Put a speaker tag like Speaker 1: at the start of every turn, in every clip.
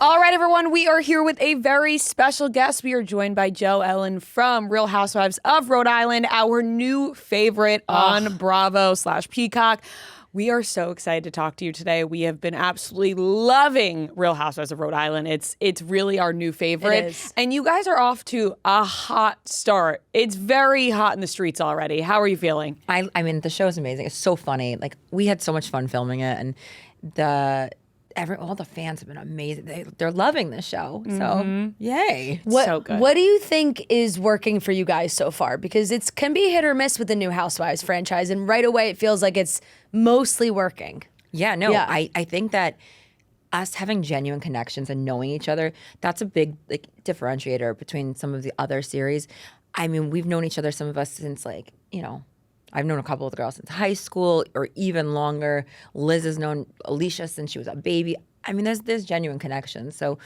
Speaker 1: All right, everyone, we are here with a very special guest. We are joined by Joe Ellen from Real Housewives of Rhode Island, our new favorite on Bravo/Peacock. We are so excited to talk to you today. We have been absolutely loving Real Housewives of Rhode Island. It's really our new favorite.
Speaker 2: It is.
Speaker 1: And you guys are off to a hot start. It's very hot in the streets already. How are you feeling?
Speaker 3: I mean, the show is amazing. It's so funny. Like, we had so much fun filming it, and all the fans have been amazing. They're loving this show. So, yay.
Speaker 1: So good.
Speaker 2: What do you think is working for you guys so far? Because it can be hit or miss with the new Housewives franchise, and right away it feels like it's mostly working.
Speaker 3: Yeah, no,
Speaker 2: Yeah.
Speaker 3: I think that us having genuine connections and knowing each other, that's a big differentiator between some of the other series. I mean, we've known each other, some of us, since I've known a couple of the girls since high school or even longer. Liz has known Alicia since she was a baby. I mean, there's genuine connections. So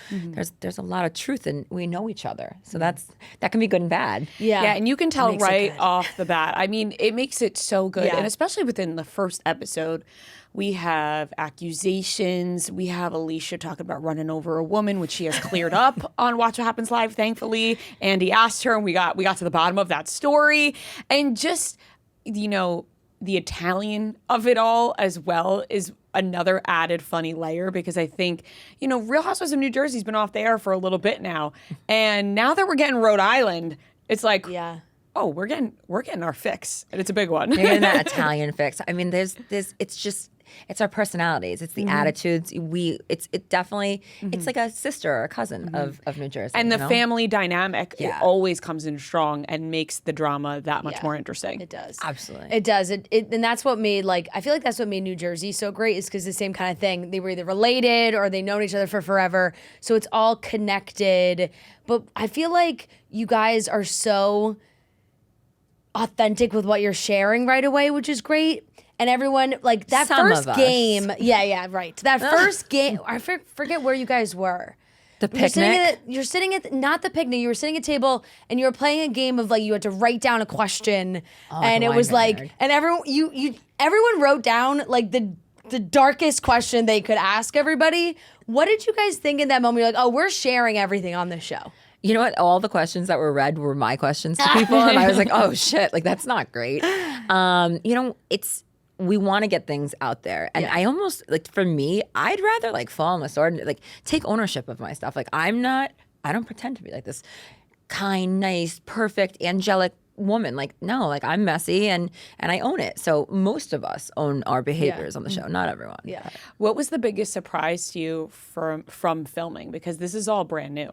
Speaker 3: there's a lot of truth, and we know each other. So that can be good and bad.
Speaker 2: Yeah,
Speaker 1: and you can tell
Speaker 2: makes it
Speaker 1: right
Speaker 2: good.
Speaker 1: off the bat. I mean, it makes it so good.
Speaker 2: Yeah.
Speaker 1: And especially within the first episode, we have accusations. We have Alicia talking about running over a woman, which she has cleared up on Watch What Happens Live, thankfully. Andy asked her, and we got to the bottom of that story. And just, the Italian of it all as well is another added funny layer, because I think, Real Housewives of New Jersey's been off the air for a little bit now. And now that we're getting Rhode Island, it's like, oh, we're getting our fix. And it's a big one.
Speaker 3: You're getting that Italian fix. I mean, it's our personalities. It's the attitudes. It's definitely, it's like a sister or a cousin of New Jersey.
Speaker 1: And the family dynamic, it
Speaker 3: Yeah.
Speaker 1: always comes in strong and makes the drama that much more interesting.
Speaker 2: It does.
Speaker 3: Absolutely.
Speaker 2: It does. And that's what made, I feel like that's what made New Jersey so great, is because the same kind of thing. They were either related or they known each other for forever. So it's all connected. But I feel like you guys are so authentic with what you're sharing right away, which is great. And everyone, that
Speaker 3: Some
Speaker 2: first
Speaker 3: of us.
Speaker 2: game. Yeah, right. That first game, I forget where you guys were.
Speaker 3: The picnic?
Speaker 2: You're sitting at not the picnic. You were sitting at a table and you were playing a game of you had to write down a question, and
Speaker 3: the
Speaker 2: it was
Speaker 3: wine vineyard.
Speaker 2: and everyone wrote down the darkest question they could ask everybody. What did you guys think in that moment? You're like, oh, we're sharing everything on this show.
Speaker 3: You know what? All the questions that were read were my questions to people, and I was like, "Oh shit! That's not great." We want to get things out there, and I almost for me, I'd rather fall on the sword and take ownership of my stuff. I don't pretend to be this kind, nice, perfect, angelic woman. No, I'm messy and I own it. So most of us own our behaviors on the show, not everyone.
Speaker 2: Yeah.
Speaker 1: What was the biggest surprise to you from filming? Because this is all brand new.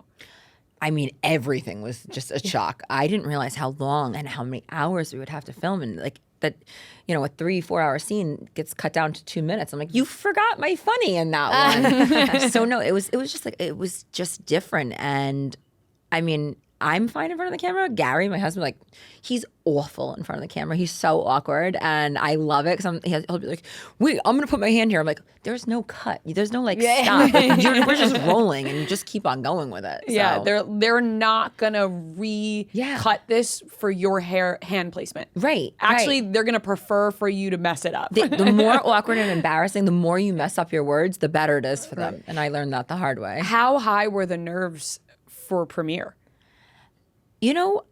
Speaker 3: I mean, everything was just a shock. I didn't realize how long and how many hours we would have to film, and that, a 3-4 hour scene gets cut down to 2 minutes. I'm like, you forgot my funny in that one. So no, it was just different. And I mean, I'm fine in front of the camera. Gary, my husband, he's awful in front of the camera. He's so awkward, and I love it because he'll be like, "Wait, I'm gonna put my hand here." I'm like, "There's no cut. There's no stop. We're just rolling, and you just keep on going with it." So.
Speaker 1: Yeah, they're not gonna cut this for your hand placement.
Speaker 3: Right.
Speaker 1: Actually, they're gonna prefer for you to mess it up.
Speaker 3: The more awkward and embarrassing, the more you mess up your words, the better it is for them. And I learned that the hard way.
Speaker 1: How high were the nerves for premiere?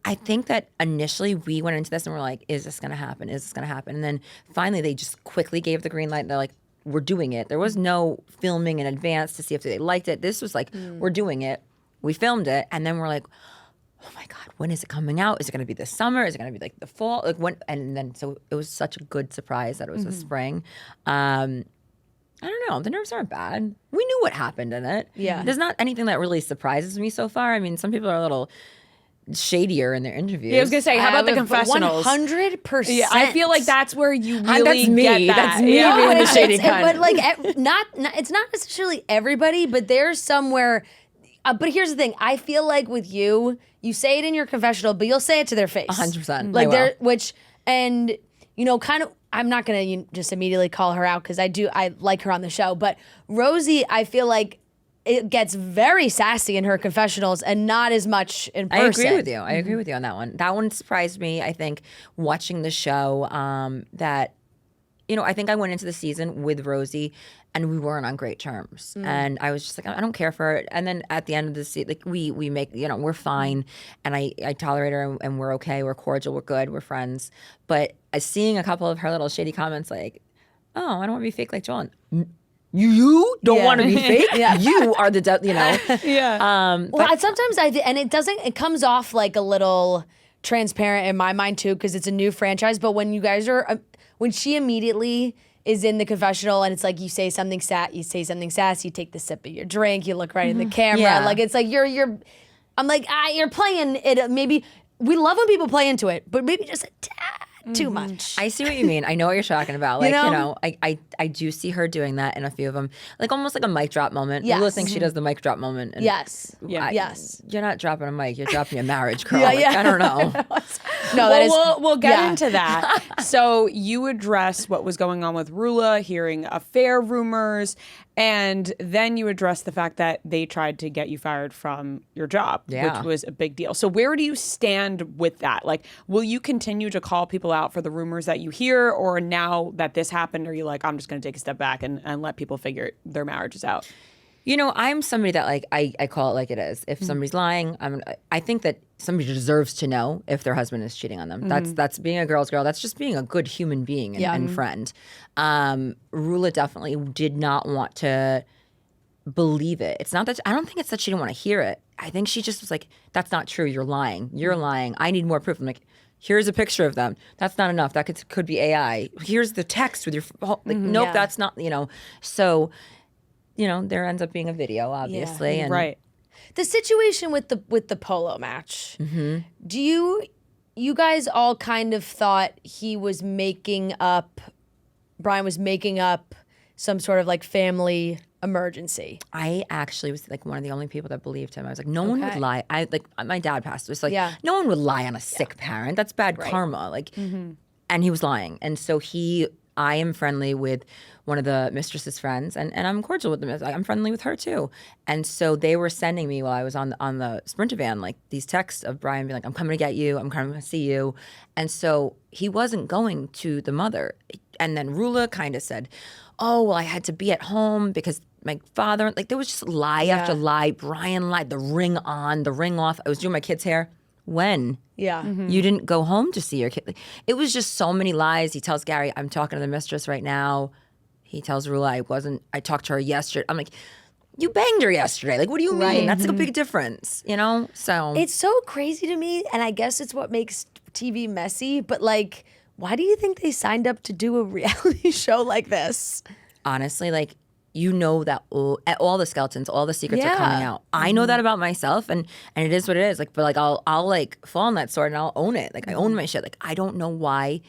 Speaker 3: I think that initially we went into this and we're like, is this going to happen? Is this going to happen? And then finally they just quickly gave the green light. They're like, we're doing it. There was no filming in advance to see if they liked it. This was we're doing it. We filmed it. And then we're like, oh my God, when is it coming out? Is it going to be this summer? Is it going to be the fall? When? And then so it was such a good surprise that it was the spring. I don't know. The nerves aren't bad. We knew what happened in it.
Speaker 2: Yeah.
Speaker 3: There's not anything that really surprises me so far. I mean, some people are a little shadier in their interviews.
Speaker 1: Yeah, I was gonna say, how about the confessionals?
Speaker 2: 100%.
Speaker 1: Yeah, I feel like that's where you really
Speaker 3: that's me.
Speaker 1: get that.
Speaker 3: That's me
Speaker 1: Yeah.
Speaker 3: being the shady kind.
Speaker 2: But not it's not necessarily everybody, but there's somewhere. But here's the thing: I feel like with you say it in your confessional, but you'll say it to their face.
Speaker 3: 100%.
Speaker 2: Kind of. I'm not gonna just immediately call her out because I like her on the show, but Rosie, I feel like it gets very sassy in her confessionals and not as much in person.
Speaker 3: I agree with you. I agree with you on that one. That one surprised me, I think, watching the show, that, I think I went into the season with Rosie and we weren't on great terms. And I was just like, I don't care for it. And then at the end of the season, like we make, we're fine, and I tolerate her, and we're okay, we're cordial, we're good, we're friends. But seeing a couple of her little shady comments like, oh, I don't want to be fake like John. You don't want to be fake. You are the
Speaker 1: Yeah.
Speaker 2: Well, sometimes and it comes off like a little transparent in my mind too, because it's a new franchise. But when you guys are, when she immediately is in the confessional and it's like you say something sassy, you take the sip of your drink, you look right in the camera, like it's like you're. I'm like, you're playing it. Maybe we love when people play into it, but maybe just a tad too much.
Speaker 3: I see what you mean. I know what you're talking about. Like, I do see her doing that in a few of them. Like almost like a mic drop moment.
Speaker 2: Yes.
Speaker 3: Lula thinks she does the mic drop moment. And
Speaker 2: Yes.
Speaker 3: yes. You're not dropping a mic. You're dropping a marriage, girl. Like, I don't know.
Speaker 2: No,
Speaker 1: we'll get into that. So you address what was going on with Rulla, hearing affair rumors, and then you address the fact that they tried to get you fired from your job, which was a big deal. So where do you stand with that? Like, will you continue to call people out for the rumors that you hear, or now that this happened, are you like, I'm just going to take a step back and let people figure their marriages out?
Speaker 3: I'm somebody that like I call it like it is. If somebody's lying, I think that somebody deserves to know if their husband is cheating on them. That's being a girl's girl. That's just being a good human being and friend. Rulla definitely did not want to believe it. It's not that I don't think it's that she didn't want to hear it. I think she just was like, that's not true. You're lying. You're lying. I need more proof. I'm like, here's a picture of them. That's not enough. That could be AI. Here's the text with your nope, that's not, So there ends up being a video, obviously. And
Speaker 1: right.
Speaker 2: The situation with the polo match. Do you guys all kind of thought Brian was making up some sort of like family emergency?
Speaker 3: I actually was like one of the only people that believed him. I was like, no one would lie. My dad passed away. So like, no one would lie on a sick parent. That's bad karma. Like, and he was lying. And so I am friendly with one of the mistress's friends, and I'm cordial with them. I'm friendly with her too. And so they were sending me while I was on the Sprinter van, like these texts of Brian being like, I'm coming to get you. I'm coming to see you. And so he wasn't going to the mother. And then Rulla kind of said, oh, well, I had to be at home because my father, like there was just lie after lie. Brian lied, the ring on, the ring off. I was doing my kid's hair. When?
Speaker 2: Yeah.
Speaker 3: You didn't go home to see your kid. It was just so many lies. He tells Gary, I'm talking to the mistress right now. He tells Rulla, I talked to her yesterday. I'm like, you banged her yesterday. Like, what do you mean? That's like a big difference, So
Speaker 2: it's so crazy to me, and I guess it's what makes TV messy, but like, why do you think they signed up to do a reality show like this?
Speaker 3: Honestly, like, that all the skeletons, all the secrets are coming out. I know that about myself, and it is what it is. Like, but like I'll like fall on that sword and I'll own it. Like I own my shit. Like I don't know why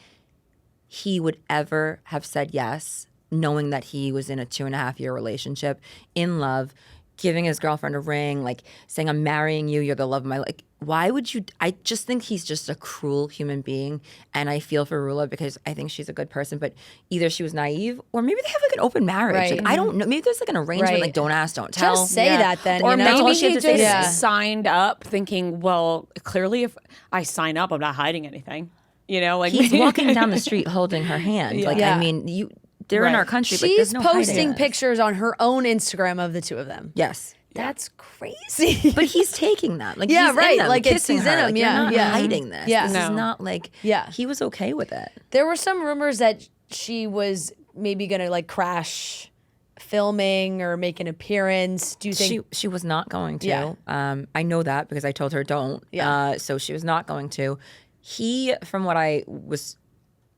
Speaker 3: he would ever have said yes, knowing that he was in a 2.5-year relationship, in love, giving his girlfriend a ring, like saying, I'm marrying you, you're the love of my life. Like, why would you? I just think he's just a cruel human being. And I feel for Rulla because I think she's a good person, but either she was naive or maybe they have like an open marriage.
Speaker 2: Right.
Speaker 3: Like, I don't know. Maybe there's like an arrangement, like don't ask, don't tell.
Speaker 2: Just say that then.
Speaker 1: Or
Speaker 2: That's all
Speaker 1: maybe
Speaker 2: she had
Speaker 1: he
Speaker 2: to say.
Speaker 1: just signed up thinking, well, clearly if I sign up, I'm not hiding anything. Like
Speaker 3: He's walking down the street holding her hand. Like, I mean, they're in our country, but there's
Speaker 2: She's
Speaker 3: no
Speaker 2: posting
Speaker 3: hiding.
Speaker 2: pictures on her own Instagram of the two of them.
Speaker 3: Yes.
Speaker 2: That's crazy.
Speaker 3: But he's taking them. Like,
Speaker 2: Yeah,
Speaker 3: he's
Speaker 2: right.
Speaker 3: in them,
Speaker 2: Like,
Speaker 3: kissing
Speaker 2: he's
Speaker 3: her.
Speaker 2: in them,
Speaker 3: Like,
Speaker 2: yeah,
Speaker 3: you're not
Speaker 2: yeah.
Speaker 3: hiding this.
Speaker 2: Yeah.
Speaker 3: This
Speaker 1: No.
Speaker 3: is not like, he was okay with it.
Speaker 2: There were some rumors that she was maybe going to like crash filming or make an appearance. Do you think
Speaker 3: She was not going to.
Speaker 2: Yeah.
Speaker 3: I know that because I told her don't.
Speaker 2: Yeah.
Speaker 3: So she was not going to. He, from what I was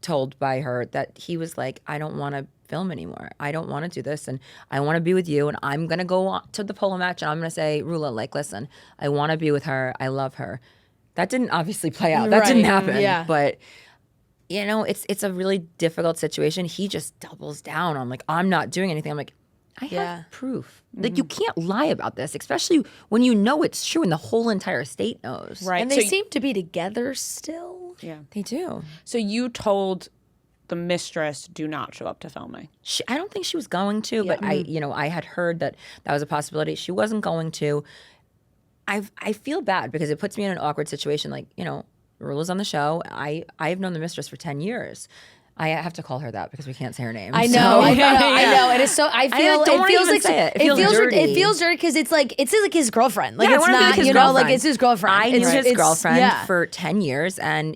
Speaker 3: told by her, that he was like, I don't want to film anymore. I don't want to do this, and I want to be with you, and I'm going to go on to the polo match, and I'm going to say, Rulla, like, listen, I want to be with her. I love her. That didn't obviously play out. That didn't happen.
Speaker 2: Yeah.
Speaker 3: But it's a really difficult situation. He just doubles down on like, I'm not doing anything. I'm like, I have proof. Like, you can't lie about this, especially when you know it's true and the whole entire state knows.
Speaker 1: Right.
Speaker 2: And they seem to be together still.
Speaker 1: Yeah.
Speaker 3: They do.
Speaker 1: So you told the mistress do not show up to filming.
Speaker 3: I don't think she was going to, but I had heard that was a possibility. She wasn't going to. I feel bad because it puts me in an awkward situation. Like, Rulla's on the show. I've known the mistress for 10 years. I have to call her that because we can't say her name.
Speaker 2: I know,
Speaker 3: so-
Speaker 2: I know. It is so. I feel.
Speaker 3: don't
Speaker 2: It
Speaker 3: wanna
Speaker 2: feels
Speaker 3: even
Speaker 2: like
Speaker 3: say it. It feels
Speaker 2: dirty. It
Speaker 3: dirty.
Speaker 2: feels dirty because it's like his girlfriend. Like
Speaker 3: Yeah, I
Speaker 2: it's
Speaker 3: wanna be
Speaker 2: not.
Speaker 3: like his
Speaker 2: You know, like
Speaker 3: girlfriend.
Speaker 2: it's his girlfriend.
Speaker 3: I knew his girlfriend
Speaker 2: yeah.
Speaker 3: for 10 years, and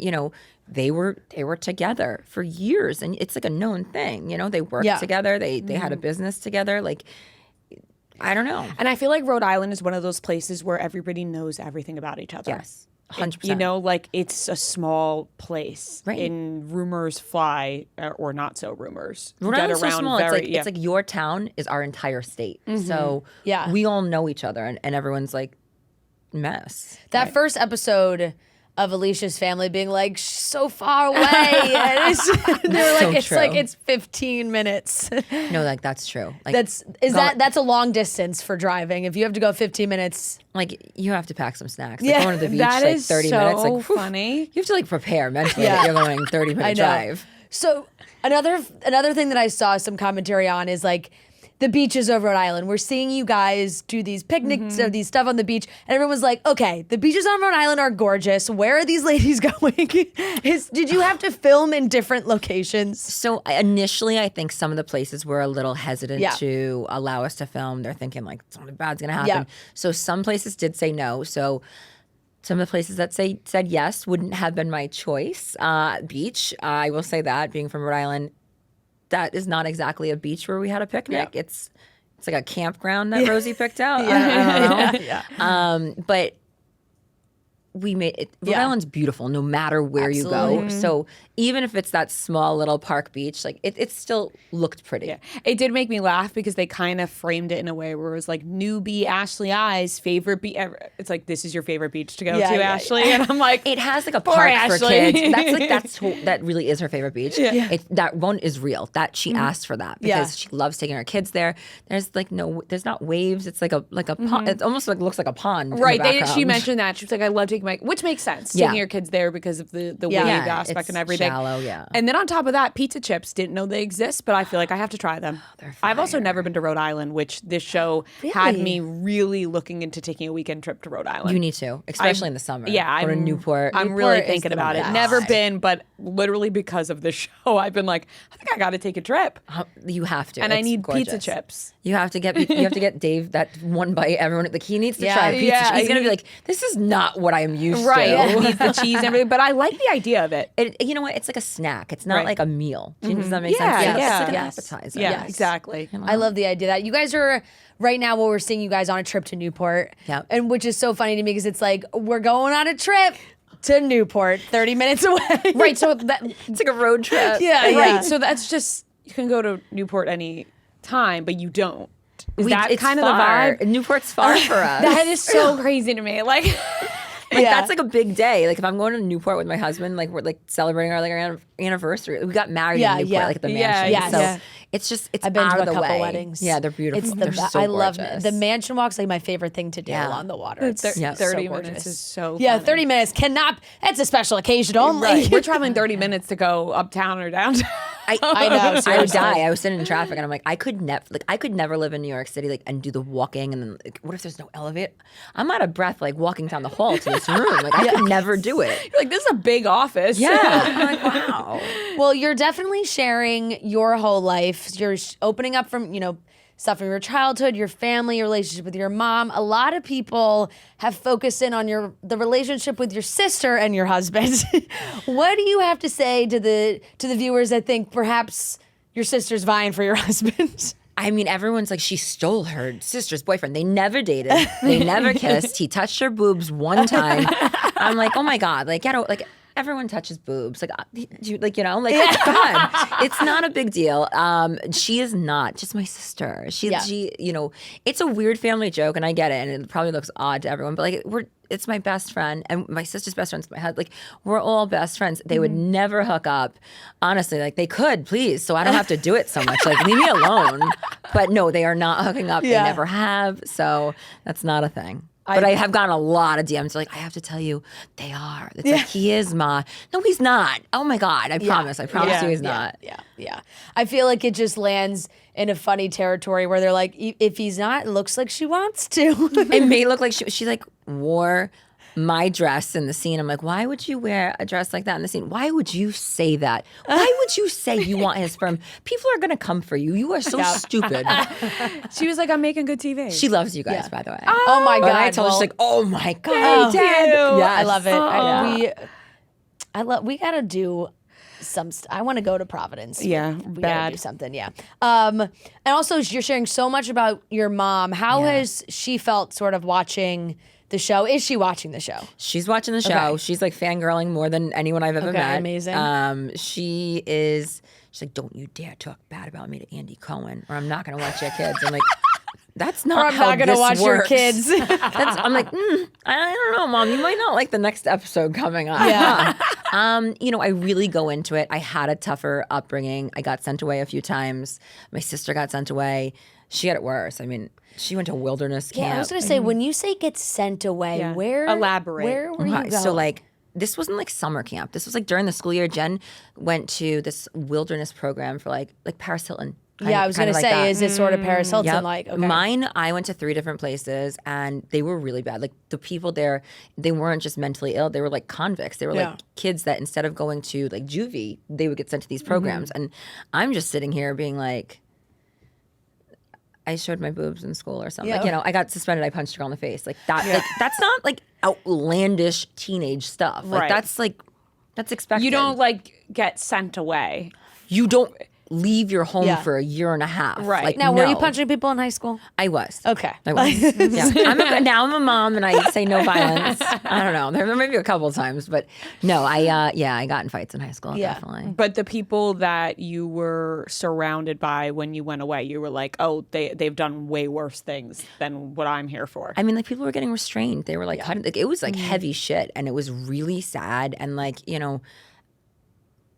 Speaker 3: they were together for years, and it's like a known thing. They worked
Speaker 2: Yeah.
Speaker 3: together. They had a business together. Like, I don't know.
Speaker 1: And I feel like Rhode Island is one of those places where everybody knows everything about each other.
Speaker 3: Yes, 100%.
Speaker 1: Like it's a small place,
Speaker 3: Right.
Speaker 1: and rumors fly, or not so rumors.
Speaker 3: Rhode
Speaker 1: get
Speaker 3: Island's so
Speaker 1: around
Speaker 3: small.
Speaker 1: very-
Speaker 3: It's like your town is our entire state. So
Speaker 2: Yeah.
Speaker 3: we all know each other, and everyone's like mess.
Speaker 2: That first episode of Alicia's family being like so far away, and they were
Speaker 3: So
Speaker 2: like,
Speaker 3: true.
Speaker 2: it's 15 minutes.
Speaker 3: No, like that's true. Like
Speaker 2: That's a long distance for driving. If you have to go 15 minutes,
Speaker 3: like you have to pack some snacks. Like
Speaker 2: Yeah,
Speaker 3: going to the beach
Speaker 1: that
Speaker 3: like
Speaker 1: is
Speaker 3: 30
Speaker 1: so
Speaker 3: minutes. Like whew,
Speaker 1: funny.
Speaker 3: You have to like prepare mentally
Speaker 2: Yeah.
Speaker 3: that you're going 30-minute
Speaker 2: I know.
Speaker 3: drive.
Speaker 2: So another thing that I saw some commentary on is like the beaches of Rhode Island. We're seeing you guys do these picnics or these stuff on the beach, and everyone was like, "Okay, the beaches on Rhode Island are gorgeous. Where are these ladies going? Did you have to film in different locations?"
Speaker 3: So initially, I think some of the places were a little hesitant
Speaker 2: Yeah.
Speaker 3: to allow us to film. They're thinking like something bad's gonna happen.
Speaker 2: Yeah.
Speaker 3: So some places did say no. So some of the places that said yes wouldn't have been my choice. Beach, I will say that being from Rhode Island, that is not exactly a beach where we had a picnic.
Speaker 1: Yeah.
Speaker 3: It's like a campground that Rosie picked out. I don't know. But we made it. Rhode
Speaker 2: Yeah.
Speaker 3: Island's beautiful no matter where you
Speaker 2: Absolutely.
Speaker 3: go. So even if it's that small little park beach, like it still looked pretty.
Speaker 1: Yeah. It did make me laugh because they kind of framed it in a way where it was like newbie Ashley I's favorite beach ever. It's like, this is your favorite beach to go
Speaker 2: Yeah,
Speaker 1: to,
Speaker 2: yeah,
Speaker 1: Ashley. And I'm like,
Speaker 3: It has like a
Speaker 1: Poor
Speaker 3: park
Speaker 1: Ashley.
Speaker 3: for kids. That really is her favorite beach.
Speaker 1: Yeah.
Speaker 3: That one is real. That she asked for that because
Speaker 2: Yeah.
Speaker 3: she loves taking her kids there. There's like there's not waves. It's like a pond. It almost like looks like a pond.
Speaker 1: right.
Speaker 3: In the
Speaker 1: She
Speaker 3: background.
Speaker 1: mentioned that. She was like, I love taking which makes sense,
Speaker 3: Yeah.
Speaker 1: taking your kids there because of the
Speaker 2: Yeah.
Speaker 1: wave
Speaker 3: Yeah,
Speaker 1: aspect
Speaker 3: it's
Speaker 1: and everything.
Speaker 3: shallow, yeah.
Speaker 1: And then on top of that, pizza chips, didn't know they exist, but I feel like I have to try them.
Speaker 3: They're
Speaker 1: I've also
Speaker 3: fire.
Speaker 1: never been to Rhode Island, which this show had
Speaker 2: Really?
Speaker 1: me really looking into taking a weekend trip to Rhode Island.
Speaker 3: You need to, especially in the summer.
Speaker 1: Yeah,
Speaker 3: Go to
Speaker 1: I'm
Speaker 3: Newport.
Speaker 1: I'm
Speaker 2: Newport
Speaker 1: really
Speaker 2: is
Speaker 1: thinking
Speaker 2: the
Speaker 1: about it.
Speaker 2: best.
Speaker 1: Never been, but literally because of this show, I've been like, I think I got to take a trip,
Speaker 3: You have to,
Speaker 1: and I
Speaker 3: It's
Speaker 1: need pizza
Speaker 3: gorgeous.
Speaker 1: chips.
Speaker 3: You have to get Dave that one bite. Everyone, like he needs to
Speaker 2: Yeah.
Speaker 3: try pizza.
Speaker 1: Yeah,
Speaker 3: He's gonna
Speaker 1: he-
Speaker 3: be like, this is not what I'm used
Speaker 1: Right,
Speaker 3: to.
Speaker 1: it needs the cheese and everything, but I like the idea of it.
Speaker 3: You know what? It's like a snack. It's not
Speaker 1: Right.
Speaker 3: like a meal. Does that make
Speaker 1: Yeah,
Speaker 3: sense?
Speaker 1: yeah.
Speaker 3: It's like an
Speaker 2: Yes.
Speaker 3: appetizer.
Speaker 1: Yeah,
Speaker 2: Yes.
Speaker 1: exactly.
Speaker 2: I love the idea that you guys are right now. What we're seeing you guys on a trip to Newport,
Speaker 3: Yep.
Speaker 2: and which is so funny to me because it's like we're going on a trip to Newport, 30 minutes away.
Speaker 1: Right, so that
Speaker 3: It's like a road trip.
Speaker 2: Yeah,
Speaker 1: right.
Speaker 2: yeah.
Speaker 1: So that's just, you can go to Newport any time, but you don't. Is that
Speaker 3: It's
Speaker 1: kind of
Speaker 3: far.
Speaker 1: the vibe?
Speaker 3: Newport's far for us.
Speaker 1: That is so crazy to me. Like,
Speaker 3: Like
Speaker 2: Yeah.
Speaker 3: that's like a big day. Like if I'm going to Newport with my husband, like we're like celebrating our anniversary. We got married
Speaker 2: Yeah,
Speaker 3: in Newport,
Speaker 2: yeah.
Speaker 3: like at the
Speaker 1: Yeah,
Speaker 3: mansion.
Speaker 2: yes.
Speaker 3: So
Speaker 2: Yeah.
Speaker 3: it's
Speaker 2: I've been
Speaker 3: out
Speaker 2: to
Speaker 3: of
Speaker 2: a
Speaker 3: the
Speaker 2: couple
Speaker 3: way.
Speaker 2: weddings.
Speaker 3: Yeah, they're beautiful.
Speaker 2: It's the
Speaker 3: They're
Speaker 2: best.
Speaker 3: so
Speaker 2: I love
Speaker 3: gorgeous.
Speaker 2: the mansion walk's like my favorite thing to do
Speaker 3: Yeah.
Speaker 2: along the water. It's
Speaker 3: Yeah.
Speaker 1: 30
Speaker 2: so
Speaker 1: minutes
Speaker 2: gorgeous.
Speaker 1: is so
Speaker 2: Yeah,
Speaker 1: funny.
Speaker 2: 30 minutes cannot. That's a special occasion only.
Speaker 1: Right. We're traveling 30 minutes to go uptown or downtown.
Speaker 2: I know.
Speaker 3: I would
Speaker 2: seriously.
Speaker 3: die. I was sitting in traffic, and I'm like, I could never live in New York City, like, and do the walking, and then, like, what if there's no elevator? I'm out of breath, like, walking down the hall to this room. Like, I could never do it.
Speaker 1: You're like, this is a big office.
Speaker 3: Yeah, I'm like, wow.
Speaker 2: Well, you're definitely sharing your whole life. You're opening up from, stuff from your childhood, your family, your relationship with your mom. A lot of people have focused in on the relationship with your sister and your husband. What do you have to say to the viewers that think perhaps your sister's vying for your husband?
Speaker 3: I mean, everyone's like, she stole her sister's boyfriend. They never dated. They never kissed. He touched her boobs one time. I'm like, oh my God, like, everyone touches boobs. God, it's not a big deal. She is not just my sister. She, it's a weird family joke, and I get it, and it probably looks odd to everyone, but like, it's my best friend, and my sister's best friend's my husband. Like, we're all best friends. They would never hook up. Honestly, like, they could, please, so I don't have to do it so much. Like, leave me alone. But no, they are not hooking up.
Speaker 2: Yeah.
Speaker 3: They never have. So that's not a thing. But I have gotten a lot of DMs like, I have to tell you, they are. It's like, he is no, he's not. Oh my God, I promise you he's not.
Speaker 2: Yeah. I feel like it just lands in a funny territory where they're like, if he's not, it looks like she wants to.
Speaker 3: It may look like she like wore my dress in the scene. I'm like, why would you wear a dress like that in the scene? Why would you say that? Why would you say you want his sperm? People are going to come for you. You are so stupid.
Speaker 1: She was like, I'm making good TV.
Speaker 3: She loves you guys, by the way.
Speaker 2: Oh my
Speaker 3: When
Speaker 2: God.
Speaker 3: I told her, she's like, oh my God.
Speaker 2: Oh,
Speaker 3: Dad. Yes.
Speaker 2: I love it.
Speaker 3: Yeah.
Speaker 2: We gotta do I want to go to Providence.
Speaker 1: Yeah,
Speaker 2: we gotta
Speaker 1: bad.
Speaker 2: do something. Yeah. And also, you're sharing so much about your mom. How has she felt sort of watching the show? Is she watching the show?
Speaker 3: She's watching the show.
Speaker 2: Okay.
Speaker 3: She's like fangirling more than anyone I've ever
Speaker 2: Okay,
Speaker 3: met.
Speaker 2: amazing.
Speaker 3: She's like, don't you dare talk bad about me to Andy Cohen, or I'm not going to watch your kids. I'm like, that's not
Speaker 2: Or I'm
Speaker 3: how
Speaker 2: not gonna
Speaker 3: this
Speaker 2: watch your
Speaker 3: works.
Speaker 2: kids.
Speaker 3: I'm like, I don't know, Mom. You might not like the next episode coming up.
Speaker 2: Yeah.
Speaker 3: I really go into it. I had a tougher upbringing. I got sent away a few times. My sister got sent away. She had it worse. I mean, she went to wilderness camp.
Speaker 2: Yeah, I was gonna say, when you say get sent away,
Speaker 1: Yeah.
Speaker 2: where
Speaker 1: Elaborate.
Speaker 2: Where were you
Speaker 3: Okay,
Speaker 2: going?
Speaker 3: so like this wasn't like summer camp. This was like during the school year. Jen went to this wilderness program for like Paris Hilton.
Speaker 2: I was gonna
Speaker 3: like
Speaker 2: say,
Speaker 3: that.
Speaker 2: is it sort of Paris Hilton
Speaker 3: Yep.
Speaker 2: like? Okay.
Speaker 3: Mine, I went to 3 different places and they were really bad. Like the people there, they weren't just mentally ill. They were like convicts. They were
Speaker 2: Yeah.
Speaker 3: like kids that instead of going to like juvie, they would get sent to these programs. And I'm just sitting here being like, I showed my boobs in school or something.
Speaker 2: Yeah.
Speaker 3: Like, I got suspended. I punched a girl in the face. Like that. Like that's not like outlandish teenage stuff. Like
Speaker 1: Right.
Speaker 3: that's expected.
Speaker 1: You don't like get sent away.
Speaker 3: You don't leave your home
Speaker 2: Yeah.
Speaker 3: for a year and a half.
Speaker 1: Right.
Speaker 3: Like,
Speaker 2: Now, were you
Speaker 3: no.
Speaker 2: punching people in high school?
Speaker 3: I was.
Speaker 2: Okay.
Speaker 3: I was. Yeah. Now I'm a mom and I say no violence. I don't know. There may be a couple of times, but no, I got in fights in high school,
Speaker 2: Yeah.
Speaker 3: definitely.
Speaker 1: But the people that you were surrounded by when you went away, you were like, oh, they've done way worse things than what I'm here for.
Speaker 3: I mean, like people were getting restrained. They were like cutting. Like, it was like heavy shit, and it was really sad. And like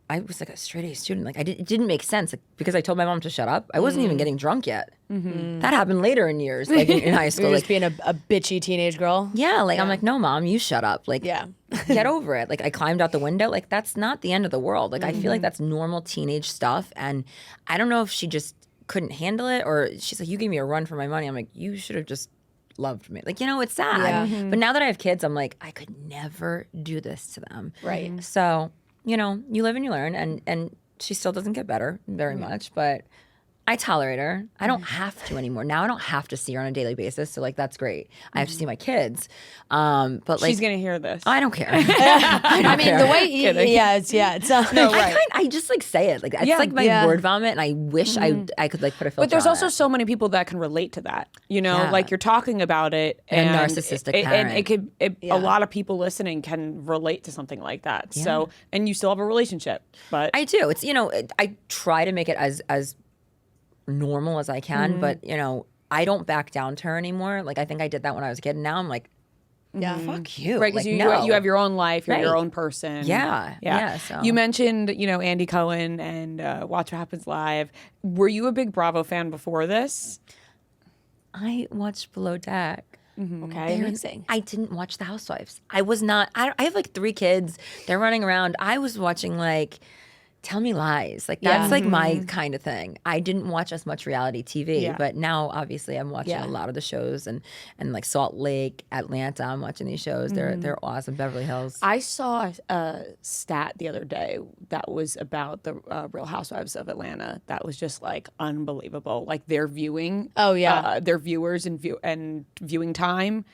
Speaker 3: I was like a straight A student. Like it didn't make sense because I told my mom to shut up. I wasn't even getting drunk yet. That happened later in years, like in high school.
Speaker 2: You're
Speaker 3: Like
Speaker 2: just being a bitchy teenage girl.
Speaker 3: yeah, like I'm like, no, Mom, you shut up. Like
Speaker 2: Yeah.
Speaker 3: get over it. Like I climbed out the window. Like that's not the end of the world. Like I feel like that's normal teenage stuff. And I don't know if she just couldn't handle it or she's like, you gave me a run for my money. I'm like, you should have just loved me. Like, it's sad.
Speaker 2: Yeah.
Speaker 3: But now that I have kids, I'm like, I could never do this to them.
Speaker 2: Right.
Speaker 3: So, you live and you learn, and she still doesn't get better very much, but I tolerate her. I don't have to anymore. Now I don't have to see her on a daily basis, so like that's great. I have to see my kids, but like
Speaker 1: She's gonna hear this.
Speaker 3: I don't care.
Speaker 2: I mean, the way, it's
Speaker 1: No, right.
Speaker 3: I just like say it like it's
Speaker 1: Yeah.
Speaker 3: like my
Speaker 2: Yeah.
Speaker 3: word vomit, and I wish I could like put a filter.
Speaker 1: But there's
Speaker 3: on
Speaker 1: also
Speaker 3: it.
Speaker 1: so many people that can relate to that.
Speaker 3: Yeah.
Speaker 1: Like you're talking about it,
Speaker 3: And
Speaker 1: and
Speaker 3: narcissistic
Speaker 1: and
Speaker 3: parent.
Speaker 1: it could. A lot of people listening can relate to something like that. So, and you still have a relationship, but
Speaker 3: I do. It's I try to make it as normal as I can, but I don't back down to her anymore. Like I think I did that when I was a kid, and now I'm like,
Speaker 2: Yeah.
Speaker 3: fuck you.
Speaker 1: right, because
Speaker 3: Like,
Speaker 1: you have your own life, you're your
Speaker 3: Right.
Speaker 1: own person.
Speaker 3: Yeah, so.
Speaker 1: You mentioned Andy Cohen and Watch What Happens Live. Were you a big Bravo fan before this?
Speaker 3: I watched Below Deck.
Speaker 2: Okay. Amazing.
Speaker 3: I didn't watch The Housewives. I was not. I have like 3 kids. They're running around. I was watching like Tell Me Lies. Like that's like my kind of thing. I didn't watch as much reality TV,
Speaker 1: Yeah.
Speaker 3: but now obviously I'm watching
Speaker 2: Yeah.
Speaker 3: a lot of the shows and like Salt Lake, Atlanta. I'm watching these shows. They're awesome. Beverly Hills.
Speaker 1: I saw a stat the other day that was about the Real Housewives of Atlanta. That was just like unbelievable. Like their viewing, their viewers and viewing time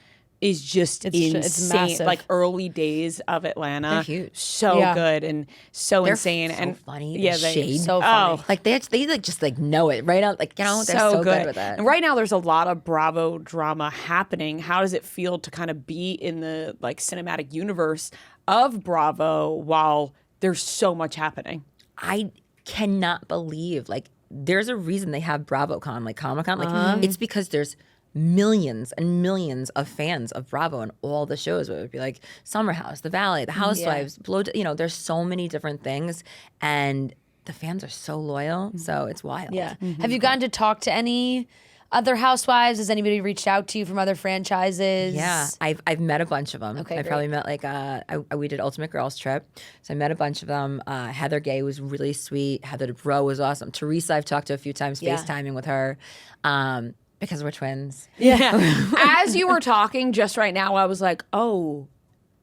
Speaker 1: is just insane.
Speaker 2: It's massive.
Speaker 1: Like early days of Atlanta,
Speaker 3: They're huge.
Speaker 1: so
Speaker 2: Yeah.
Speaker 1: good and so
Speaker 3: They're
Speaker 1: insane
Speaker 3: so
Speaker 1: and
Speaker 3: funny. The
Speaker 1: Yeah, they
Speaker 3: shade.
Speaker 2: So funny.
Speaker 3: Like they like just like know it right out. Like they're so good with it.
Speaker 1: And right now, there's a lot of Bravo drama happening. How does it feel to kind of be in the like cinematic universe of Bravo while there's so much happening?
Speaker 3: I cannot believe like there's a reason they have BravoCon, like Comic-Con. Like it's because there's millions and millions of fans of Bravo and all the shows. Whether it be like Summer House, The Valley, The Housewives, there's so many different things, and the fans are so loyal. So it's wild.
Speaker 2: Yeah. Have you gotten to talk to any other housewives? Has anybody reached out to you from other franchises?
Speaker 3: Yeah, I've met a bunch of them.
Speaker 2: Okay,
Speaker 3: I
Speaker 2: great.
Speaker 3: probably met like we did Ultimate Girls Trip, so I met a bunch of them. Heather Gay was really sweet. Heather Dubrow was awesome. Teresa I've talked to a few times,
Speaker 2: Yeah.
Speaker 3: FaceTiming with her, because we're twins.
Speaker 1: Yeah. As you were talking just right now, I was like, oh,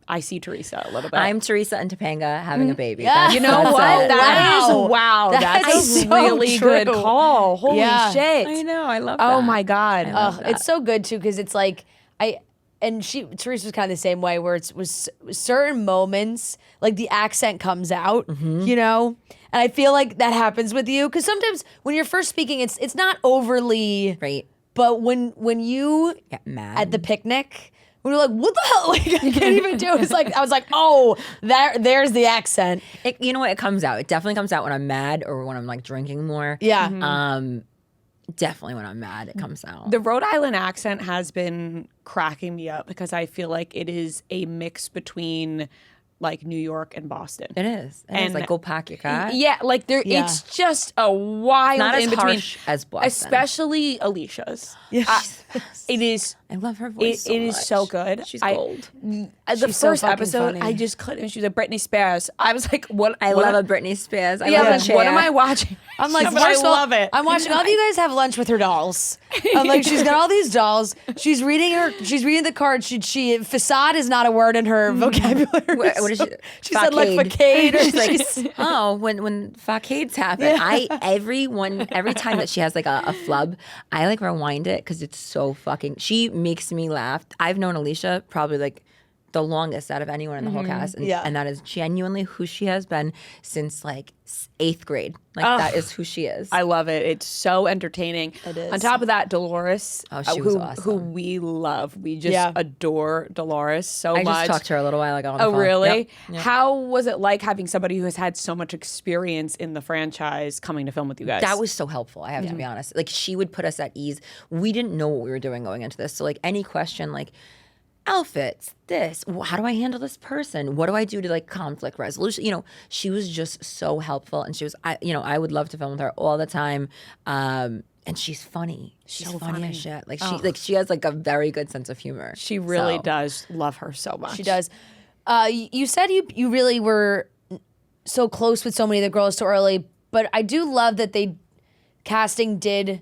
Speaker 1: I see Teresa a little bit.
Speaker 3: I'm Teresa and Topanga having a baby.
Speaker 2: Yeah.
Speaker 1: you know what? That's a
Speaker 2: so
Speaker 1: really good
Speaker 2: true.
Speaker 1: call. Holy
Speaker 2: Yeah.
Speaker 1: shit.
Speaker 3: I know. I love that.
Speaker 1: Oh my God.
Speaker 2: It's so good too because it's like Teresa was kind of the same way where it was certain moments like the accent comes out, you know, and I feel like that happens with you because sometimes when you're first speaking, it's not overly
Speaker 3: Right.
Speaker 2: but when you
Speaker 3: Get mad.
Speaker 2: at the picnic. We were like, what the hell? Like, I can't even do it. It's like, I was like, oh, there's the accent.
Speaker 3: You know what? It comes out. It definitely comes out when I'm mad or when I'm like drinking more.
Speaker 2: Yeah.
Speaker 3: Definitely when I'm mad, it comes out.
Speaker 1: The Rhode Island accent has been cracking me up because I feel like it is a mix between like New York and Boston.
Speaker 3: It is. It
Speaker 1: And-
Speaker 3: is like go pack your cat.
Speaker 1: Yeah, like there,
Speaker 2: Yeah.
Speaker 1: it's just a wild
Speaker 3: Not as
Speaker 1: in between,
Speaker 3: harsh as Boston.
Speaker 1: especially Alicia's.
Speaker 2: Yeah.
Speaker 1: It is.
Speaker 3: I love her voice.
Speaker 1: It is so good.
Speaker 3: She's
Speaker 1: I-
Speaker 3: gold.
Speaker 1: The
Speaker 2: She's so
Speaker 1: first
Speaker 2: fucking
Speaker 1: episode,
Speaker 2: funny.
Speaker 1: I just couldn't. She was like Britney Spears. I was like, what?
Speaker 3: I
Speaker 1: what
Speaker 3: love a Britney Spears. I
Speaker 1: Yeah,
Speaker 3: love a
Speaker 1: but
Speaker 3: chair.
Speaker 1: what am I watching?
Speaker 2: I'm like,
Speaker 1: but I
Speaker 2: first of all,
Speaker 1: love it.
Speaker 2: I'm watching all of you guys have lunch with her dolls. I'm like, she's got all these dolls. She's reading the card. She facade is not a word in her vocabulary.
Speaker 3: What is
Speaker 2: So
Speaker 3: she?
Speaker 2: she said like facade or
Speaker 3: She's like,
Speaker 2: she's
Speaker 3: oh, when facades happen, every time that she has like a flub, I like rewind it because it's so fucking. She makes me laugh. I've known Alicia probably like the longest out of anyone in the whole cast, and that is genuinely who she has been since like 8th grade. Like that is who she is.
Speaker 1: I love it. It's so entertaining.
Speaker 2: It is.
Speaker 1: On top of that, Dolores,
Speaker 3: she was
Speaker 1: who
Speaker 3: awesome.
Speaker 1: we love. We just adore Dolores so
Speaker 3: I
Speaker 1: much.
Speaker 3: just talked to her a little while ago on the
Speaker 1: Oh,
Speaker 3: phone.
Speaker 1: really?
Speaker 3: Yep.
Speaker 1: How was it like having somebody who has had so much experience in the franchise coming to film with you guys?
Speaker 3: That was so helpful, I have to be honest. Like, she would put us at ease. We didn't know what we were doing going into this. So, like, any question, like, outfits, this, how do I handle this person? What do I do to, like, conflict resolution? You know, she was just so helpful. And she was, I would love to film with her all the time. And she's funny. She's
Speaker 1: So
Speaker 3: funny
Speaker 1: funny.
Speaker 3: as shit. Like, she has, like, a very good sense of humor.
Speaker 1: She really
Speaker 3: So-
Speaker 1: does love her so much.
Speaker 2: She does. You said you really were so close with so many of the girls so early, but I do love that casting did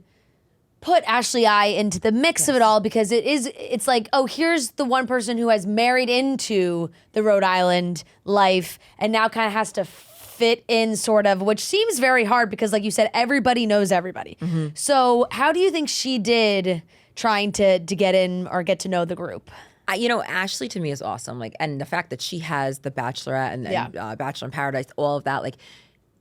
Speaker 2: put Ashley I into the mix of it all because it's like, oh, here's the one person who has married into the Rhode Island life and now kind of has to fit in sort of, which seems very hard because like you said, everybody knows everybody. So how do you think she did trying to get in or get to know the group?
Speaker 3: Ashley to me is awesome. Like, and the fact that she has The Bachelorette and Bachelor in Paradise, all of that, like,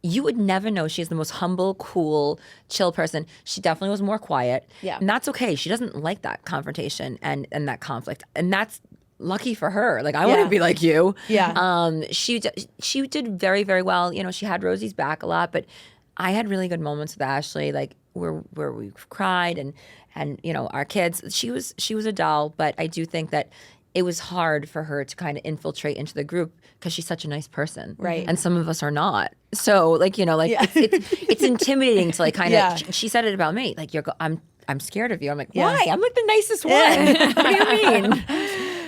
Speaker 3: you would never know. She's the most humble, cool, chill person. She definitely was more quiet.
Speaker 2: Yeah.
Speaker 3: And that's okay. She doesn't like that confrontation and that conflict. And that's lucky for her. Like, I want to be like you.
Speaker 2: Yeah.
Speaker 3: She did very, very well. You know, she had Rosie's back a lot, but I had really good moments with Ashley, like where we cried and you know, our kids. She was a doll, but I do think that it was hard for her to kind of infiltrate into the group because she's such a nice person.
Speaker 2: Right.
Speaker 3: And some of us are not. So like, you know, like it's intimidating to like kind of, she said it about me. Like I'm scared of you. I'm like, why? I'm like the nicest one. What do you mean?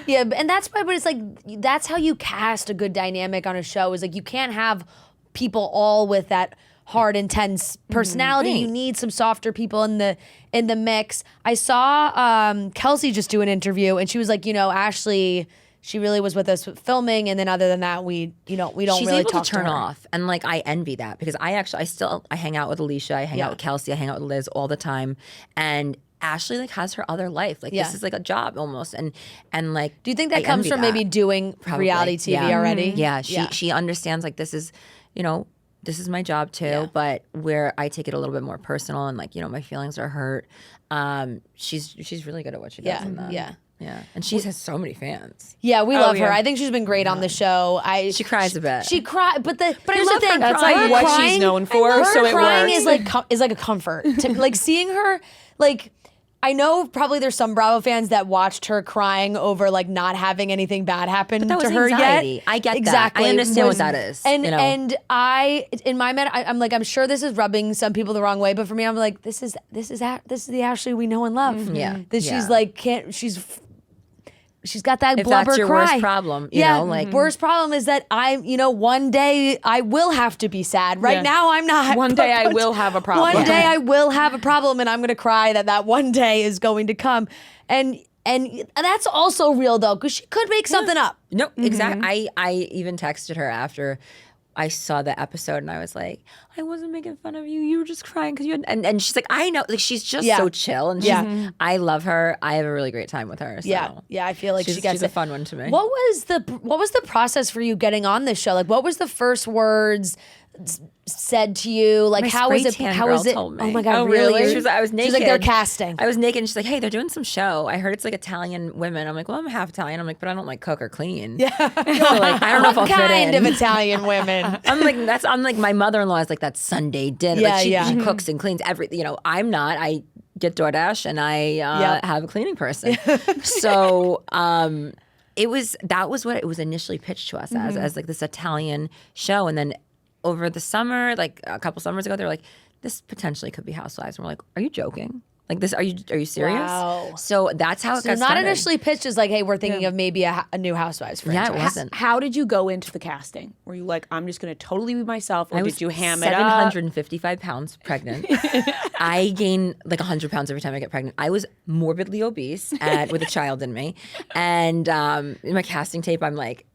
Speaker 2: Yeah, and that's why, but it's like, that's how you cast a good dynamic on a show is like, you can't have people all with that hard, intense personality.
Speaker 3: Right.
Speaker 2: You need some softer people in the mix. I saw Kelsey just do an interview and she was like, you know, Ashley, she really was with us filming, and then other than that, we don't
Speaker 3: She's
Speaker 2: really
Speaker 3: able
Speaker 2: talk
Speaker 3: to turn
Speaker 2: her.
Speaker 3: off, and like I envy that because I hang out with Alicia, I hang out with Kelsey, I hang out with Liz all the time, and Ashley like has her other life. Like this is like a job almost, and like.
Speaker 2: Do you think that
Speaker 3: I
Speaker 2: comes
Speaker 3: envy
Speaker 2: from
Speaker 3: that.
Speaker 2: maybe doing
Speaker 3: Probably.
Speaker 2: reality TV
Speaker 3: Yeah.
Speaker 2: already?
Speaker 3: Yeah, she understands like this is, you know, this is my job too, but where I take it a little bit more personal and like, you know, my feelings are hurt. She's really good at what she does in that. Yeah. And she has so many fans.
Speaker 2: Yeah, we love her.
Speaker 1: yeah.
Speaker 2: I think she's been great on the show.
Speaker 3: She cries a bit.
Speaker 2: She cried, but here's
Speaker 3: I
Speaker 2: the
Speaker 3: love her
Speaker 2: thing.
Speaker 1: That's
Speaker 3: crying.
Speaker 1: like what she's known for,
Speaker 2: Her
Speaker 1: so it
Speaker 2: crying
Speaker 1: works.
Speaker 2: is like a comfort. Like seeing her, like I know probably there's some Bravo fans that watched her crying over like not having anything bad happen
Speaker 3: that
Speaker 2: to
Speaker 3: was
Speaker 2: her
Speaker 3: anxiety.
Speaker 2: yet.
Speaker 3: I get that.
Speaker 2: Exactly.
Speaker 3: I understand what that is,
Speaker 2: And
Speaker 3: you know?
Speaker 2: and I in my mind I'm like I'm sure this is rubbing some people the wrong way, but for me I'm like this is the Ashley we know and love.
Speaker 3: Yeah.
Speaker 2: That she's
Speaker 3: Yeah.
Speaker 2: like she's got that
Speaker 3: If
Speaker 2: blubber
Speaker 3: that's your
Speaker 2: cry.
Speaker 3: worst problem, you know, like
Speaker 2: worst problem is that one day I will have to be sad. Right
Speaker 1: Yeah.
Speaker 2: now I'm not.
Speaker 1: One day I will have a problem.
Speaker 2: One day I will have a problem, and I'm going to cry that one day is going to come. And And that's also real though, because she could make something up.
Speaker 3: No, exactly. I even texted her after I saw the episode and I was like, I wasn't making fun of you. You were just crying because you had, and she's like, I know. Like, she's just so chill. And I love her. I have a really great time with her. So.
Speaker 2: Yeah. I feel like she's
Speaker 3: a fun one to me.
Speaker 2: What was the process for you getting on this show? Like, what was the first words said to you? Like, how was it? How was it?
Speaker 3: Told me.
Speaker 2: Oh my God, really?
Speaker 3: She was, I was naked.
Speaker 2: She's like, they're casting.
Speaker 3: I was naked and she's like, hey, they're doing some show. I heard it's like Italian women. I'm like, well, I'm half Italian. I'm like, but I don't like cook or clean. Yeah. So like, I don't know if I'll fit in.
Speaker 2: Kind of Italian women.
Speaker 3: I'm like, my mother-in-law is like that Sunday dinner.
Speaker 2: Yeah,
Speaker 3: like she cooks and cleans everything. I'm not. I get DoorDash and I have a cleaning person. So it was what it was initially pitched to us as like this Italian show. And then over the summer, like a couple summers ago, they were like, this potentially could be Housewives. And we're like, are you joking? Like this, are you serious?
Speaker 2: Wow.
Speaker 3: So that's how it got started.
Speaker 2: Not initially pitched as like, hey, we're thinking of maybe a new Housewives franchise.
Speaker 3: Yeah, it wasn't.
Speaker 1: How did you go into the casting? Were you like, I'm just going to totally be myself, or did you ham it up?
Speaker 3: 755 pounds pregnant. I gain like 100 pounds every time I get pregnant. I was morbidly obese with a child in me. And in my casting tape, I'm like,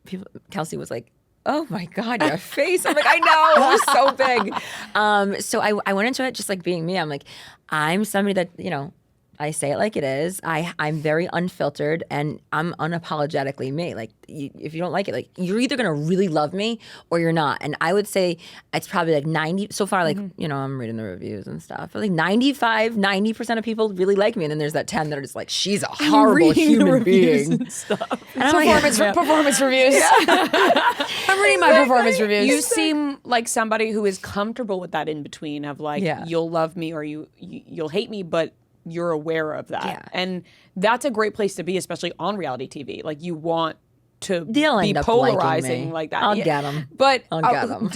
Speaker 3: Kelsey was like, oh my God, your face. I'm like, I know, it was so big. So I went into it just like being me. I'm like, I'm somebody that, I say it like it is. I'm very unfiltered and I'm unapologetically me. Like, if you don't like it, like, you're either going to really love me or you're not. And I would say it's probably like 90, so far, like, I'm reading the reviews and stuff. But like 90% of people really like me. And then there's that 10 that are just like, she's a horrible human being. And
Speaker 2: Performance reviews. I'm reading my performance reviews.
Speaker 1: You seem like somebody who is comfortable with that in between of like, you'll love me or you'll hate me, but you're aware of that.
Speaker 3: Yeah.
Speaker 1: And that's a great place to be, especially on reality TV. Like, you want to
Speaker 3: They'll
Speaker 1: be
Speaker 3: end up
Speaker 1: polarizing
Speaker 3: me.
Speaker 1: like that.
Speaker 3: I'll get them.
Speaker 1: But
Speaker 3: I'll get them.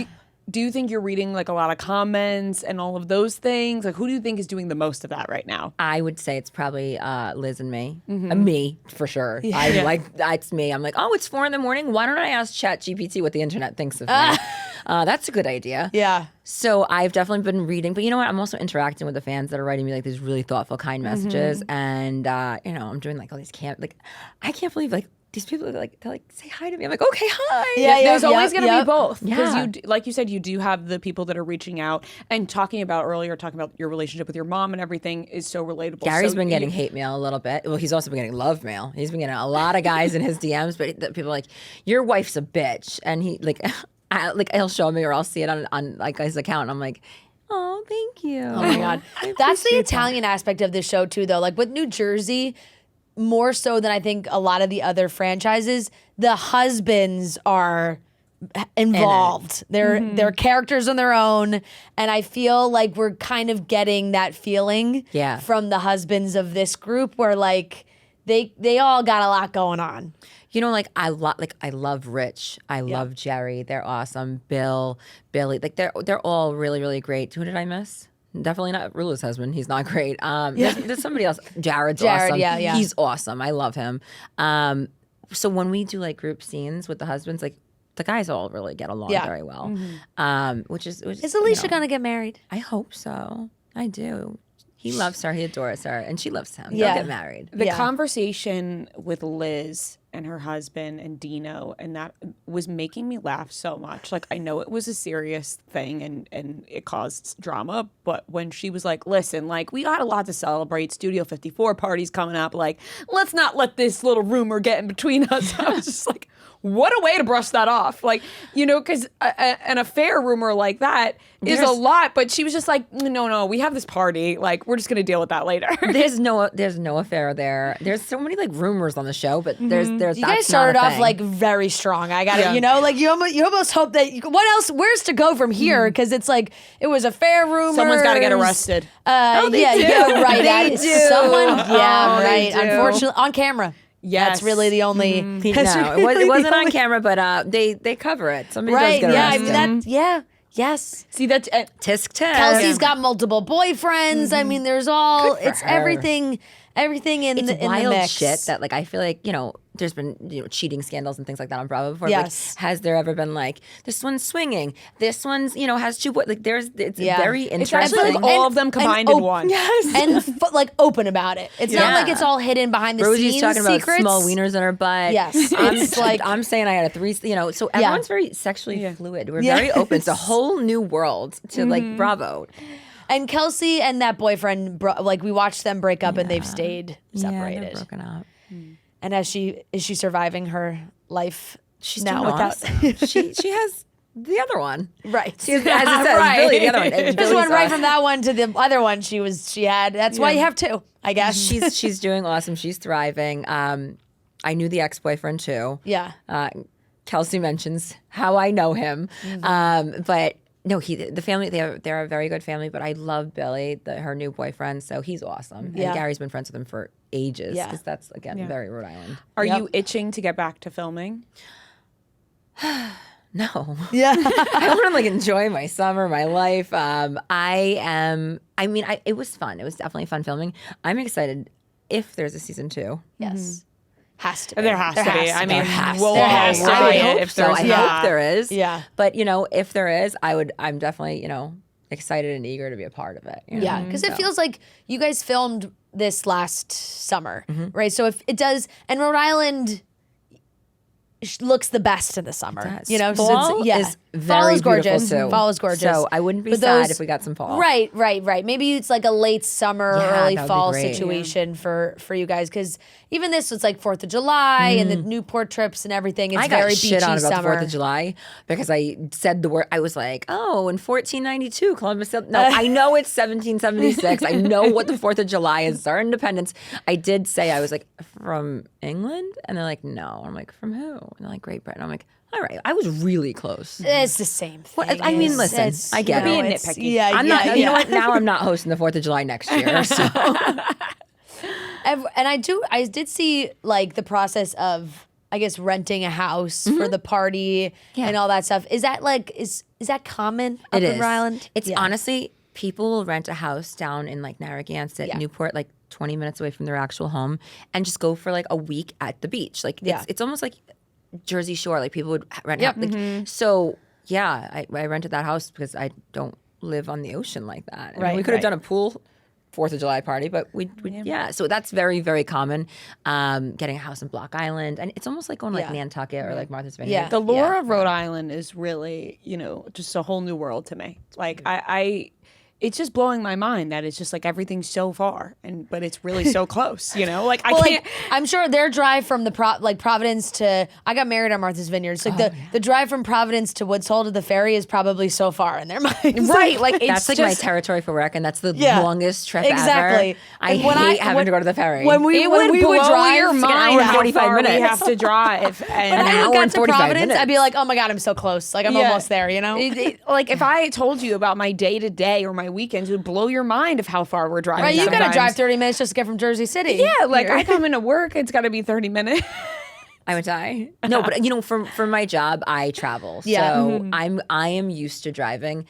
Speaker 1: Do you think you're reading like a lot of comments and all of those things? Like, who do you think is doing the most of that right now?
Speaker 3: I would say it's probably Liz and me. Me, for sure. It's me. I'm like, oh, it's 4 a.m. Why don't I ask ChatGPT what the internet thinks of me? That's a good idea.
Speaker 2: Yeah.
Speaker 3: So I've definitely been reading, but you know what? I'm also interacting with the fans that are writing me like these really thoughtful, kind messages, and I'm doing like all these I can't believe like these people are like, they're like, say hi to me. I'm like, okay, hi.
Speaker 1: There's always going to be both. Because
Speaker 3: Yeah.
Speaker 1: like you said, you do have the people that are reaching out and talking about your relationship with your mom and everything is so relatable.
Speaker 3: Gary's been getting hate mail a little bit. Well, he's also been getting love mail. He's been getting a lot of guys in his DMs, but people are like, your wife's a bitch. And he like, he'll show me or I'll see it on like his account. And I'm like, oh, thank you.
Speaker 2: Oh my God. That's the Italian aspect of this show too, though. Like with New Jersey, more so than I think a lot of the other franchises, the husbands are involved. They're characters on their own, and I feel like we're kind of getting that feeling from the husbands of this group, where like they all got a lot going on.
Speaker 3: I love Rich. I love Jerry. They're awesome. Bill, Billy, like they're all really, really great. Who did I miss? Definitely not Rulla's husband. He's not great. There's somebody else. Jared's awesome.
Speaker 2: Yeah.
Speaker 3: He's awesome. I love him. So when we do like group scenes with the husbands, like the guys all really get along very well. Which is
Speaker 2: Alicia gonna get married?
Speaker 3: I hope so. I do. He loves her. He adores her, and she loves him.
Speaker 2: Yeah.
Speaker 3: They'll get married.
Speaker 1: The conversation with Liz and her husband and Dino, and that was making me laugh so much. Like, I know it was a serious thing and it caused drama, but when she was like, listen, like, we got a lot to celebrate. Studio 54 party's coming up. Like, let's not let this little rumor get in between us. I was just like, what a way to brush that off. Like, because an affair rumor like that is a lot, but she was just like, no, we have this party. Like, we're just going to deal with that later.
Speaker 3: There's no affair there. There's so many like rumors on the show, but there's
Speaker 2: You guys started off like very strong. I got it. Like you almost hope that what else? Where's to go from here? Because it's like it was a fair rumor.
Speaker 1: Someone's got to get arrested.
Speaker 2: Right.
Speaker 3: They do.
Speaker 2: Someone. Yeah,
Speaker 1: they
Speaker 2: right.
Speaker 1: do.
Speaker 2: Unfortunately, on camera.
Speaker 1: Yes.
Speaker 2: That's really the only.
Speaker 3: No, it wasn't on camera, but they cover it. Somebody does get arrested.
Speaker 2: Yes.
Speaker 1: See, that's
Speaker 3: Tisk tisk.
Speaker 2: Kelsey's got multiple boyfriends. I mean, there's all. It's everything. Everything in
Speaker 3: It's
Speaker 2: the
Speaker 3: wild
Speaker 2: mix.
Speaker 3: shit that like I feel like there's been cheating scandals and things like that on Bravo before.
Speaker 2: Yes.
Speaker 3: Like, has there ever been like this one's swinging, this one's has two boys? Like it's very interesting.
Speaker 1: It's actually like all of them combined in one.
Speaker 2: Yes, and like open about it. It's not like it's all hidden behind the
Speaker 3: Rosie's
Speaker 2: scenes.
Speaker 3: talking
Speaker 2: secrets.
Speaker 3: about small wieners in her butt.
Speaker 2: Yes,
Speaker 3: it's like I'm saying I had a 3. So everyone's very sexually fluid. We're very open. It's a whole new world to like Bravo.
Speaker 2: And Kelsey and that boyfriend, like we watched them break up and they've stayed separated.
Speaker 3: Yeah, they're broken up.
Speaker 2: And is she surviving her life
Speaker 3: She's
Speaker 2: now
Speaker 3: doing
Speaker 2: without?
Speaker 3: awesome. she has the other one.
Speaker 2: Right.
Speaker 3: She has, as it says, Billy, the other one. And
Speaker 2: Just
Speaker 3: Billy's
Speaker 2: went right
Speaker 3: awesome.
Speaker 2: from that one to the other one she had. That's why you have two, I guess.
Speaker 3: She's doing awesome. She's thriving. I knew the ex-boyfriend too.
Speaker 2: Yeah.
Speaker 3: Kelsey mentions how I know him. But no, the family, they're a very good family, but I love Billy, her new boyfriend, so he's awesome.
Speaker 2: Yeah.
Speaker 3: And Gary's been friends with him for ages because that's, again, very Rhode Island.
Speaker 1: Are you itching to get back to filming?
Speaker 3: No.
Speaker 2: Yeah.
Speaker 3: I want to like enjoy my summer, my life. It was fun. It was definitely fun filming. I'm excited if there's a season 2.
Speaker 2: Yes. Has to be.
Speaker 1: There has to be. I mean, we'll
Speaker 2: There
Speaker 1: all
Speaker 2: has to
Speaker 1: riot
Speaker 2: be.
Speaker 1: if there's
Speaker 3: I
Speaker 1: not.
Speaker 3: hope there is.
Speaker 2: Yeah.
Speaker 3: But if there is, I'm definitely, excited and eager to be a part of it.
Speaker 2: Yeah, because it feels like you guys filmed this last summer, right? So if it does, and Rhode Island looks the best in the summer.
Speaker 3: Fall is very
Speaker 2: fall is gorgeous.
Speaker 3: beautiful too.
Speaker 2: Fall is gorgeous.
Speaker 3: So I wouldn't be
Speaker 2: But
Speaker 3: sad
Speaker 2: those-
Speaker 3: if we got some fall.
Speaker 2: Right. Maybe it's like a late summer, early
Speaker 3: that would be
Speaker 2: fall
Speaker 3: great.
Speaker 2: situation for you guys, because even this was like 4th of July and the Newport trips and everything. It's
Speaker 3: I got
Speaker 2: very beachy
Speaker 3: shit on about
Speaker 2: summer.
Speaker 3: the 4th of July because I said the word. I was like, oh, in 1492, Columbus. No, I know it's 1776. I know what the 4th of July is. It's our independence. I did say, I was like, from England? And they're like, no. I'm like, from who? And they're like, Great Britain. I'm like, all right. I was really close.
Speaker 2: It's the same thing.
Speaker 3: Well, I mean, listen, I get
Speaker 1: You're
Speaker 3: it.
Speaker 1: being
Speaker 2: It's-
Speaker 1: nitpicky.
Speaker 2: Yeah,
Speaker 3: I'm
Speaker 2: yeah,
Speaker 3: not.
Speaker 2: yeah.
Speaker 3: You know what? Now I'm not hosting the 4th of July next year. So.
Speaker 2: And I did see like the process of, I guess, renting a house for the party and all that stuff. Is that like is that common up in Rhode Island?
Speaker 3: It's
Speaker 2: Yeah.
Speaker 3: honestly, people will rent a house down in like Narragansett, Newport, like 20 minutes away from their actual home, and just go for like a week at the beach. Like it's almost like Jersey Shore. Like people would rent out. Like, so yeah, I rented that house because I don't live on the ocean like that. I mean, we could have done a pool 4th of July party, but we so that's very, very common. Getting a house in Block Island, and it's almost like going like Nantucket or like Martha's Vineyard.
Speaker 2: Yeah.
Speaker 1: The lore of Rhode Island is really, just a whole new world to me. Like it's just blowing my mind that it's just like everything's so far, but it's really so close. Like I can't.
Speaker 2: I'm sure their drive from the Providence to, I got married on Martha's Vineyard. So the drive from Providence to Woods Hole to the ferry is probably so far in their minds.
Speaker 1: Right, like it's
Speaker 3: That's like
Speaker 1: just,
Speaker 3: my territory for work, and that's the longest trip
Speaker 2: Exactly.
Speaker 3: ever. I
Speaker 2: And when
Speaker 3: hate having to go to the ferry.
Speaker 2: When we would drive,
Speaker 1: your
Speaker 3: an
Speaker 1: mind
Speaker 3: hour and
Speaker 1: how
Speaker 3: 45
Speaker 1: far
Speaker 3: minutes.
Speaker 1: we have to drive.
Speaker 2: when
Speaker 1: And
Speaker 3: an
Speaker 2: I
Speaker 3: hour
Speaker 2: got
Speaker 3: and
Speaker 2: to
Speaker 3: 45
Speaker 2: Providence,
Speaker 3: minutes.
Speaker 2: I'd be like, oh my God, I'm so close. Like I'm almost there,
Speaker 1: like if I told you about my day to day or my weekends, it would blow your mind of how far we're driving.
Speaker 2: Right, you got to
Speaker 1: sometimes.
Speaker 2: drive 30 minutes just to get from Jersey City.
Speaker 1: Yeah, like I come into work, it's got to be 30 minutes.
Speaker 3: I would die. No, but for my job, I travel.
Speaker 2: Yeah.
Speaker 3: So I am used to driving,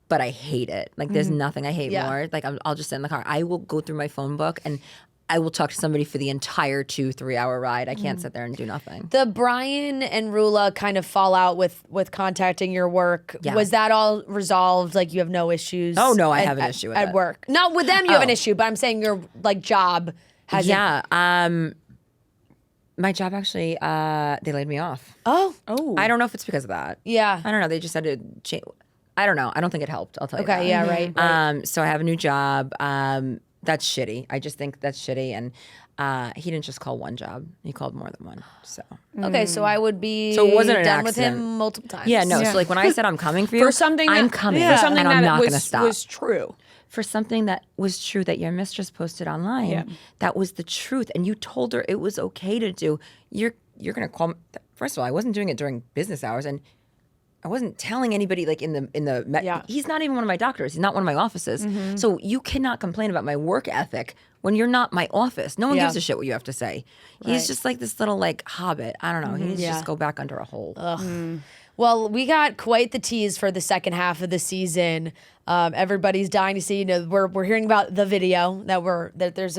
Speaker 3: but I hate it. Like there's nothing I hate more. Like I'll just sit in the car. I will go through my phone book and I will talk to somebody for the entire 2-3 hour ride. I can't sit there and do nothing.
Speaker 2: The Brian and Rulla kind of fallout with contacting your work.
Speaker 3: Yeah.
Speaker 2: Was that all resolved? Like you have no issues?
Speaker 3: Oh, no, I have an issue with
Speaker 2: at
Speaker 3: it.
Speaker 2: work. Not with them, you have an issue, but I'm saying your like job has.
Speaker 3: My job actually, they laid me off.
Speaker 2: Oh,
Speaker 3: I don't know if it's because of that.
Speaker 2: yeah.
Speaker 3: I don't know. They just had to change. I don't know. I don't think it helped. I'll tell you that.
Speaker 2: Okay, yeah, right.
Speaker 3: So I have a new job. That's shitty. I just think that's shitty. And he didn't just call one job. He called more than one. So
Speaker 2: Okay, so I would be
Speaker 3: So it wasn't an
Speaker 2: done with
Speaker 3: accident.
Speaker 2: him multiple times.
Speaker 3: yeah, no.
Speaker 1: Yeah.
Speaker 3: So like when I said I'm coming for you,
Speaker 1: For something
Speaker 3: I'm
Speaker 1: that,
Speaker 3: coming.
Speaker 1: For something
Speaker 3: and I'm
Speaker 1: that
Speaker 3: not
Speaker 1: was,
Speaker 3: going to stop.
Speaker 1: was true.
Speaker 3: For something that was true that your mistress posted online,
Speaker 1: Yeah.
Speaker 3: that was the truth, and you told her it was okay to do. You're going to call me. First of all, I wasn't doing it during business hours, and I wasn't telling anybody like in the.
Speaker 1: Yeah.
Speaker 3: He's not even one of my doctors. He's not one of my offices. So you cannot complain about my work ethic when you're not my office. No one gives a shit what you have to say. He's just like this little like hobbit. I don't know. He needs to just go back under a hole.
Speaker 2: Well, we got quite the tease for the second half of the season. Everybody's dying to see. We're hearing about the video that there's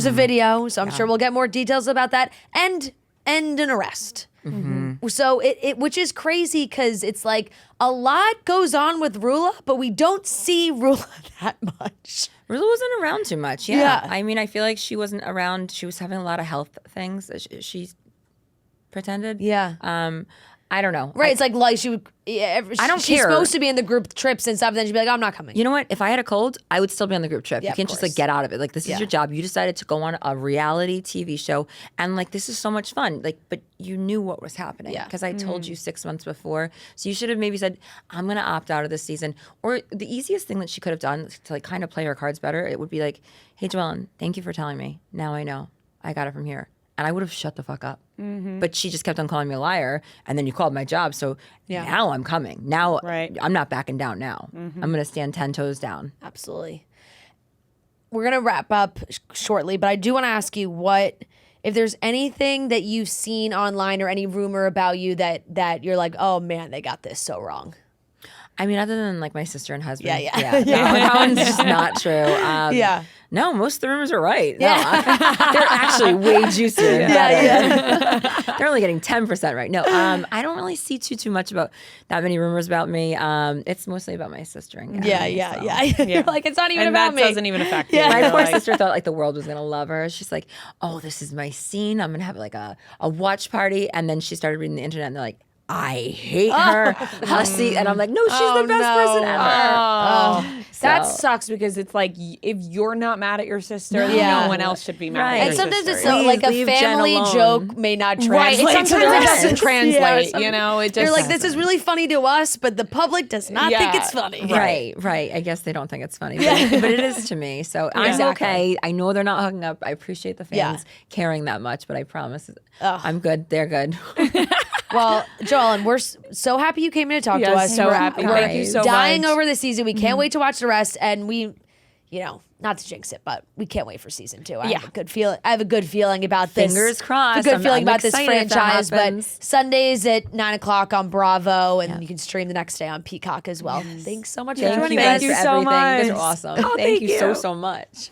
Speaker 2: a video. So I'm sure we'll get more details about that. And and an arrest. So it which is crazy because it's like a lot goes on with Rulla, but we don't see Rulla that much.
Speaker 3: Rulla wasn't around too much. Yeah.
Speaker 2: Yeah.
Speaker 3: I mean, I feel like she wasn't around. She was having a lot of health things. She pretended.
Speaker 2: Yeah.
Speaker 3: I don't know.
Speaker 2: Right, it's like she would. I
Speaker 3: don't
Speaker 2: She's
Speaker 3: care.
Speaker 2: supposed to be in the group trips and stuff. Then she'd be like, "I'm not coming."
Speaker 3: You know what? If I had a cold, I would still be on the group trip.
Speaker 2: Yeah,
Speaker 3: You can't
Speaker 2: of
Speaker 3: just like
Speaker 2: course.
Speaker 3: get out of it. Like this
Speaker 2: Yeah.
Speaker 3: is your job. You decided to go on a reality TV show, and like this is so much fun. Like, but you knew what was happening
Speaker 2: Yeah.
Speaker 3: because I told you 6 months before. So you should have maybe said, "I'm gonna opt out of this season." Or the easiest thing that she could have done to like kind of play her cards better, it would be like, "Hey, Joellen, thank you for telling me. Now I know. I got it from here." And I would have shut the fuck up. But she just kept on calling me a liar. And then you called my job. So now I'm coming. Now I'm not backing down now. I'm going to stand 10 toes down.
Speaker 2: Absolutely. We're gonna wrap up shortly, but I do want to ask you if there's anything that you've seen online or any rumor about you that you're like, oh man, they got this so wrong.
Speaker 3: I mean, other than like my sister and husband.
Speaker 2: Yeah.
Speaker 3: That one's just not true.
Speaker 2: Yeah.
Speaker 3: No, most of the rumors are right. No, they're actually way juicier. And better. They're only getting 10% right. No, I don't really see too much about that many rumors about me. It's mostly about my sister and Gabby, so.
Speaker 2: You're like, it's not even
Speaker 1: And
Speaker 2: about
Speaker 1: that
Speaker 2: me.
Speaker 1: doesn't even affect you.
Speaker 2: Yeah.
Speaker 3: My
Speaker 1: You're
Speaker 3: poor
Speaker 1: like-
Speaker 3: sister thought like the world was gonna love her. She's like, "Oh, this is my scene. I'm gonna have like a watch party." And then she started reading the internet, and they're like, "I hate her, hussy." And I'm like, "No, she's the best person ever."
Speaker 1: That
Speaker 3: So-
Speaker 1: sucks because it's like if you're not mad at your sister, then
Speaker 2: Yeah.
Speaker 1: no one else should be mad
Speaker 3: Right.
Speaker 1: at
Speaker 2: And
Speaker 1: your
Speaker 2: sometimes
Speaker 1: sister.
Speaker 2: it's so, like a
Speaker 3: leave Jen
Speaker 2: family
Speaker 3: alone.
Speaker 2: joke may not
Speaker 1: Right,
Speaker 2: translate.
Speaker 1: sometimes
Speaker 2: to
Speaker 1: it
Speaker 2: the
Speaker 1: doesn't
Speaker 2: rest.
Speaker 1: translate,
Speaker 2: some-
Speaker 1: you know, it
Speaker 2: They're
Speaker 1: just
Speaker 2: like, this is really funny to us, but the public does not think
Speaker 1: Yeah.
Speaker 2: it's funny.
Speaker 3: Right. I guess they don't think it's funny, but it is to me. So I'm
Speaker 2: Exactly.
Speaker 3: okay. I know they're not hooking up. I appreciate the fans caring that much, but I promise I'm good. They're good.
Speaker 2: Well, Joel, and we're so happy you came in to talk to
Speaker 1: Yes,
Speaker 2: us.
Speaker 1: so
Speaker 2: We're
Speaker 1: happy. Thank you so
Speaker 2: dying
Speaker 1: much.
Speaker 2: over the season. We can't wait to watch the rest, and we, not to jinx it, but we can't wait for season 2. I have a good feeling. I have a good feeling about this.
Speaker 3: Fingers crossed.
Speaker 2: I have a good
Speaker 3: I'm
Speaker 2: feeling about this
Speaker 3: excited if that
Speaker 2: franchise. But
Speaker 3: happens.
Speaker 2: Sundays at 9:00 on Bravo, and you can stream the next day on Peacock as well. Thanks so much for
Speaker 3: Thank
Speaker 2: joining
Speaker 3: you
Speaker 2: us.
Speaker 3: guys for
Speaker 1: so
Speaker 3: everything. You guys are
Speaker 1: much.
Speaker 3: awesome.
Speaker 1: Oh,
Speaker 3: thank you
Speaker 1: thank
Speaker 3: so
Speaker 1: you.
Speaker 3: so much.